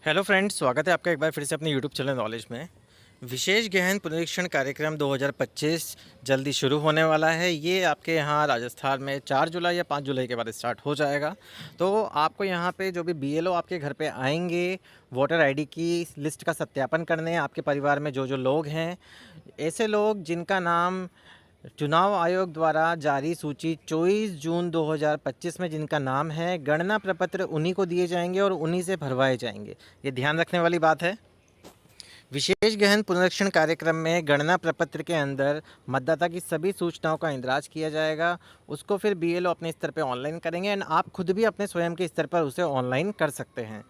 Hello friends, स्वागत है आपका एक बार फिर से अपने यूट्यूब चैनल नॉलेज में। विशेष गहन पुनरीक्षण कार्यक्रम 2025 जल्दी शुरू होने वाला है। ये आपके यहाँ राजस्थान में 4 जुलाई या 5 जुलाई के बाद स्टार्ट हो जाएगा। तो आपको यहाँ पे जो भी बीएलओ आपके घर पे आएंगे, वोटर आईडी की लिस्ट का सत्यापन करने, आपके परिवार में जो जो लोग हैं, ऐसे लोग जिनका नाम चुनाव आयोग द्वारा जारी सूची 24 जून 2025 में जिनका नाम है, गणना प्रपत्र उन्हीं को दिए जाएंगे और उन्हीं से भरवाए जाएंगे। ये ध्यान रखने वाली बात है। विशेष गहन पुनरीक्षण कार्यक्रम में गणना प्रपत्र के अंदर मतदाता की सभी सूचनाओं का इंद्राज किया जाएगा। उसको फिर बीएलओ अपने स्तर पर ऑनलाइन करेंगे एंड आप खुद भी अपने स्वयं के स्तर पर उसे ऑनलाइन कर सकते हैं।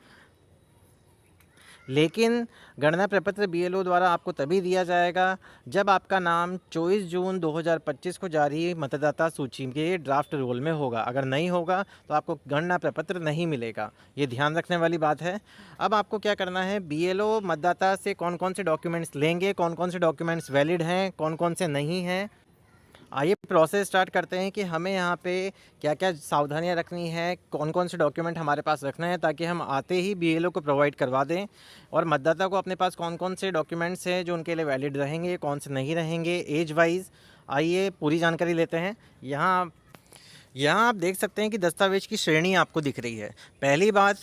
लेकिन गणना प्रपत्र बीएलओ द्वारा आपको तभी दिया जाएगा जब आपका नाम 24 जून 2025 को जारी मतदाता सूची के ड्राफ्ट रोल में होगा। अगर नहीं होगा तो आपको गणना प्रपत्र नहीं मिलेगा। ये ध्यान रखने वाली बात है। अब आपको क्या करना है, बीएलओ मतदाता से कौन कौन से डॉक्यूमेंट्स लेंगे, कौन कौन से डॉक्यूमेंट्स वैलिड हैं, कौन कौन से नहीं हैं। आइए प्रोसेस स्टार्ट करते हैं कि हमें यहाँ पे क्या क्या सावधानियाँ रखनी है, कौन कौन से डॉक्यूमेंट हमारे पास रखना है, ताकि हम आते ही बीएलओ को प्रोवाइड करवा दें। और मतदाता को अपने पास कौन कौन से डॉक्यूमेंट्स हैं जो उनके लिए वैलिड रहेंगे, कौन से नहीं रहेंगे, एज वाइज। आइए पूरी जानकारी लेते हैं। यहाँ आप देख सकते हैं कि दस्तावेज की श्रेणी आपको दिख रही है। पहली बात,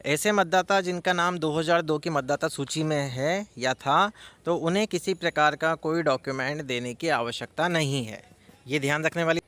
ऐसे मतदाता जिनका नाम 2002 की मतदाता सूची में है या था, तो उन्हें किसी प्रकार का कोई डॉक्यूमेंट देने की आवश्यकता नहीं है। ये ध्यान रखने वाली।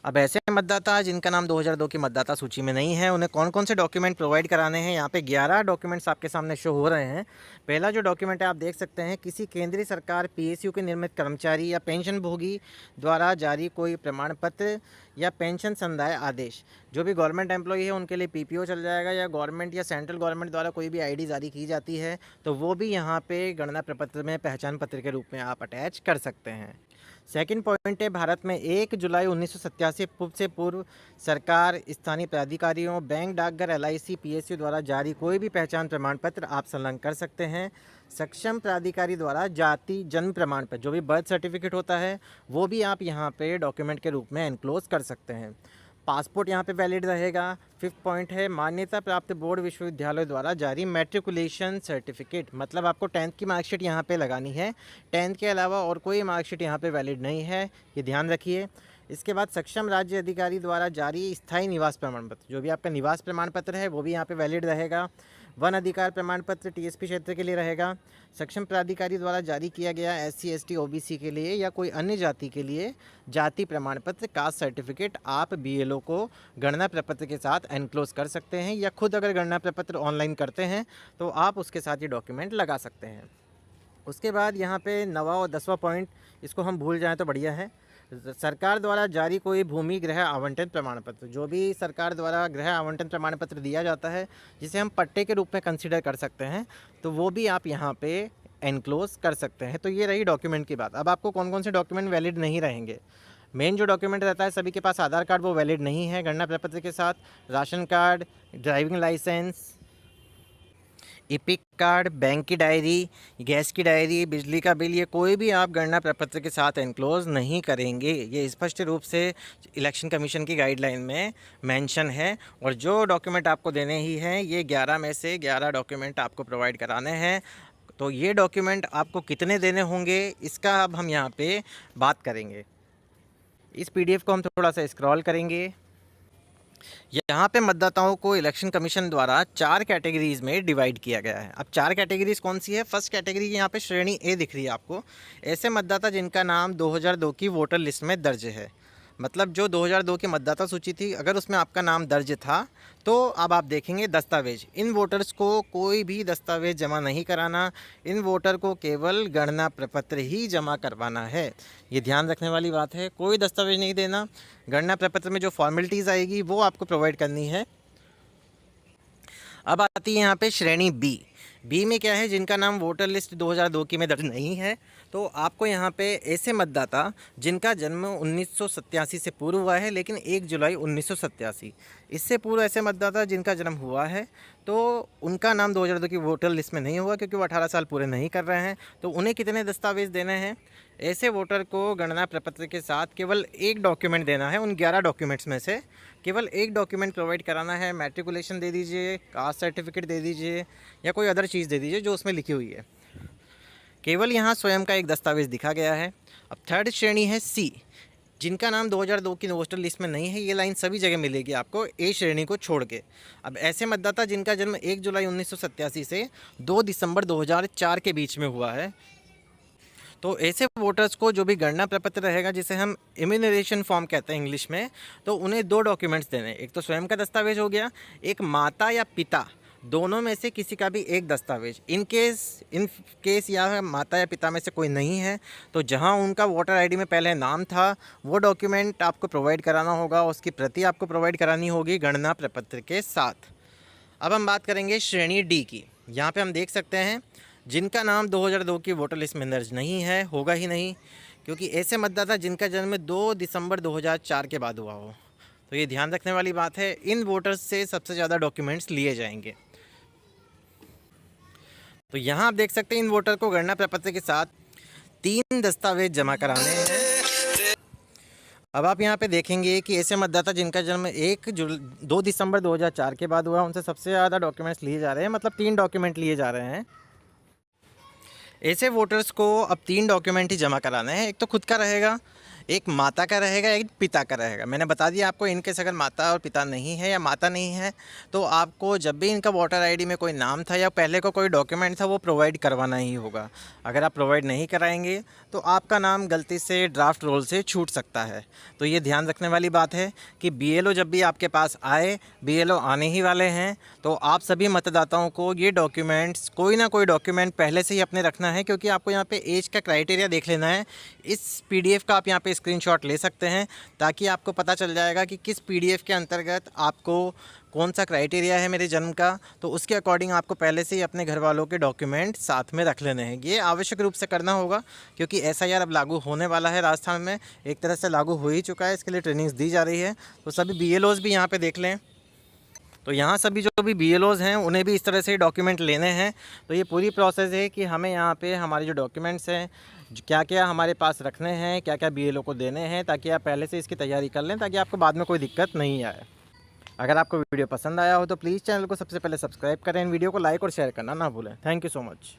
अब ऐसे मतदाता जिनका नाम 2002 की मतदाता सूची में नहीं है, उन्हें कौन कौन से डॉक्यूमेंट प्रोवाइड कराने हैं। यहाँ पे 11 डॉक्यूमेंट्स आपके सामने शो हो रहे हैं। पहला जो डॉक्यूमेंट है आप देख सकते हैं, किसी केंद्रीय सरकार पीएसयू के निर्मित कर्मचारी या पेंशन भोगी द्वारा जारी कोई प्रमाण पत्र या पेंशन संदाय आदेश। जो भी गवर्नमेंट एम्प्लॉई है उनके लिए पीपीओ चल जाएगा, या गवर्नमेंट या सेंट्रल गवर्नमेंट द्वारा कोई भी आईडी जारी की जाती है तो वो भी यहाँ पे गणना प्रपत्र में पहचान पत्र के रूप में आप अटैच कर सकते हैं। सेकंड पॉइंट है, भारत में 1 जुलाई 1987 से पूर्व सरकार, स्थानीय प्राधिकारियों, बैंक, डाकघर, एलआईसी, पीएसयू द्वारा जारी कोई भी पहचान प्रमाण पत्र आप संलग्न कर सकते हैं। सक्षम प्राधिकारी द्वारा जाति जन्म प्रमाण पत्र, जो भी बर्थ सर्टिफिकेट होता है, वो भी आप यहाँ पे डॉक्यूमेंट के रूप में एनक्लोज कर सकते हैं। पासपोर्ट यहाँ पे वैलिड रहेगा। फिफ्थ पॉइंट है, मान्यता प्राप्त बोर्ड विश्वविद्यालय द्वारा जारी मैट्रिकुलेशन सर्टिफिकेट, मतलब आपको 10th की मार्कशीट यहाँ पे लगानी है। 10th के अलावा और कोई मार्कशीट यहाँ पे वैलिड नहीं है, ये ध्यान रखिए। इसके बाद सक्षम राज्य अधिकारी द्वारा जारी स्थायी निवास प्रमाण पत्र, जो भी आपका निवास प्रमाण पत्र है वो भी यहाँ पे वैलिड रहेगा। वन अधिकार प्रमाण पत्र टीएसपी क्षेत्र के लिए रहेगा। सक्षम प्राधिकारी द्वारा जारी किया गया एससी एसटी ओबीसी के लिए या कोई अन्य जाति के लिए जाति प्रमाण पत्र, कास्ट सर्टिफिकेट आप बीएलओ को गणना प्रपत्र के साथ एनक्लोज कर सकते हैं, या खुद अगर गणना प्रपत्र ऑनलाइन करते हैं तो आप उसके साथ ये डॉक्यूमेंट लगा सकते हैं। उसके बाद यहाँ पे 9वां और 10वां पॉइंट, इसको हम भूल जाएं तो बढ़िया है। सरकार द्वारा जारी कोई भूमि गृह आवंटन प्रमाण पत्र, जो भी सरकार द्वारा गृह आवंटन प्रमाण पत्र दिया जाता है, जिसे हम पट्टे के रूप में कंसिडर कर सकते हैं, तो वो भी आप यहाँ पे एनक्लोज कर सकते हैं। तो ये रही डॉक्यूमेंट की बात। अब आपको कौन कौन से डॉक्यूमेंट वैलिड नहीं रहेंगे। मेन जो डॉक्यूमेंट रहता है सभी के पास, आधार कार्ड वो वैलिड नहीं है गणना प्रपत्र के साथ। Ration card, driving licence, EPIC card, bank की डायरी, गैस की डायरी, बिजली का बिल, ये कोई भी आप गणना प्रपत्र के साथ एनक्लोज नहीं करेंगे। ये स्पष्ट रूप से इलेक्शन कमीशन की गाइडलाइन में मेंशन है। और जो डॉक्यूमेंट आपको देने ही हैं, ये 11 में से 11 डॉक्यूमेंट आपको प्रोवाइड कराने हैं। तो ये डॉक्यूमेंट आपको कितने देने होंगे, इसका अब हम यहाँ पे बात करेंगे। इस पीडीएफ को हम थोड़ा सा स्क्रॉल करेंगे। यहाँ पे मतदाताओं को इलेक्शन कमीशन द्वारा 4 कैटेगरीज में डिवाइड किया गया है। अब 4 कैटेगरीज कौन सी है। फर्स्ट कैटेगरी यहाँ पे श्रेणी ए दिख रही है आपको, ऐसे मतदाता जिनका नाम 2002 की वोटर लिस्ट में दर्ज है। मतलब जो 2002 की मतदाता सूची थी, अगर उसमें आपका नाम दर्ज था, तो अब आप देखेंगे दस्तावेज। इन वोटर्स को कोई भी दस्तावेज जमा नहीं कराना, इन वोटर को केवल गणना प्रपत्र ही जमा करवाना है। ये ध्यान रखने वाली बात है, कोई दस्तावेज नहीं देना। गणना प्रपत्र में जो फॉर्मेलिटीज़ आएगी वो आपको प्रोवाइड करनी है। अब आती है यहाँ पे श्रेणी बी। बी में क्या है, जिनका नाम वोटर लिस्ट 2002 की में दर्ज नहीं है। तो आपको यहाँ पे ऐसे मतदाता जिनका जन्म 1987 से पूर्व हुआ है, लेकिन 1 जुलाई 1987, इससे पूर्व ऐसे मतदाता जिनका जन्म हुआ है, तो उनका नाम 2002 की वोटर लिस्ट में नहीं होगा, क्योंकि वो 18 साल पूरे नहीं कर रहे हैं। तो उन्हें कितने दस्तावेज़ देने हैं? ऐसे वोटर को गणना प्रपत्र के साथ केवल एक डॉक्यूमेंट देना है। उन 11 डॉक्यूमेंट्स में से केवल एक डॉक्यूमेंट प्रोवाइड कराना है। मैट्रिकुलेशन दे दीजिए, कास्ट सर्टिफिकेट दे दीजिए, या कोई अदर चीज़ दे दीजिए जो उसमें लिखी हुई है। केवल यहाँ स्वयं का एक दस्तावेज़ दिखा गया है। अब थर्ड श्रेणी है सी, जिनका नाम 2002 की वोटर लिस्ट में नहीं है। ये लाइन सभी जगह मिलेगी आपको, ए श्रेणी को छोड़ के। अब ऐसे मतदाता जिनका जन्म 1 जुलाई 1987 से 2 दिसंबर 2004 के बीच में हुआ है, तो ऐसे वोटर्स को जो भी गणना प्रपत्र रहेगा, जिसे हम इम्यूनरेशन फॉर्म कहते हैं इंग्लिश में, तो उन्हें 2 डॉक्यूमेंट्स देने हैं। एक तो स्वयं का दस्तावेज हो गया, एक माता या पिता दोनों में से किसी का भी एक दस्तावेज। इन केस या माता या पिता में से कोई नहीं है, तो जहां उनका वोटर आईडी में पहले नाम था, वो डॉक्यूमेंट आपको प्रोवाइड कराना होगा। उसकी प्रति आपको प्रोवाइड करानी होगी गणना प्रपत्र के साथ। अब हम बात करेंगे श्रेणी डी की। यहाँ पे हम देख सकते हैं जिनका नाम 2002 की वोटर लिस्ट में दर्ज नहीं है, होगा ही नहीं, क्योंकि ऐसे मतदाता जिनका जन्म 2 दिसंबर 2004 के बाद हुआ हो। तो ये ध्यान रखने वाली बात है, इन वोटर्स से सबसे ज़्यादा डॉक्यूमेंट्स लिए जाएंगे। तो यहाँ आप देख सकते हैं इन वोटर को गणना प्रपत्र के साथ 3 दस्तावेज जमा कराने हैं। अब आप यहाँ पे देखेंगे कि ऐसे मतदाता जिनका जन्म 2 दिसंबर 2004 के बाद हुआ, उनसे सबसे ज़्यादा डॉक्यूमेंट्स लिए जा रहे हैं, मतलब 3 डॉक्यूमेंट लिए जा रहे हैं। ऐसे वोटर्स को अब 3 डॉक्यूमेंट ही जमा कराने हैं। एक तो खुद का रहेगा, एक माता का रहेगा, एक पिता का रहेगा। मैंने बता दिया आपको, इनकेस अगर माता और पिता नहीं है या माता नहीं है, तो आपको जब भी इनका वोटर आईडी में कोई नाम था या पहले को कोई डॉक्यूमेंट था, वो प्रोवाइड करवाना ही होगा। अगर आप प्रोवाइड नहीं कराएंगे तो आपका नाम गलती से ड्राफ्ट रोल से छूट सकता है। तो ये ध्यान रखने वाली बात है कि BLO जब भी आपके पास आए, BLO आने ही वाले हैं, तो आप सभी मतदाताओं को ये डॉक्यूमेंट्स, कोई ना कोई डॉक्यूमेंट पहले से ही अपने रखना है, क्योंकि आपको यहाँ पे एज का क्राइटेरिया देख लेना है। इस PDF का आप यहाँ पे स्क्रीनशॉट ले सकते हैं, ताकि आपको पता चल जाएगा कि किस PDF के अंतर्गत आपको कौन सा क्राइटेरिया है मेरे जन्म का। तो उसके अकॉर्डिंग आपको पहले से ही अपने घर वालों के डॉक्यूमेंट साथ में रख लेने हैं। ये आवश्यक रूप से करना होगा, क्योंकि SIR अब लागू होने वाला है राजस्थान में। एक तरह से लागू हो ही चुका है, इसके लिए ट्रेनिंग्स दी जा रही है। तो सभी BLOs भी यहाँ पे देख लें। तो यहाँ सभी जो भी BLOs हैं, उन्हें भी इस तरह से डॉक्यूमेंट लेने हैं। तो ये पूरी प्रोसेस है कि हमें यहाँ पे हमारे जो डॉक्यूमेंट्स हैं, क्या क्या हमारे पास रखने हैं, क्या क्या BLO को देने हैं, ताकि आप पहले से इसकी तैयारी कर लें, ताकि आपको बाद में कोई दिक्कत नहीं आए। अगर आपको वीडियो पसंद आया हो तो प्लीज़ चैनल को सबसे पहले सब्सक्राइब करें, वीडियो को लाइक और शेयर करना ना भूलें। Thank you so much.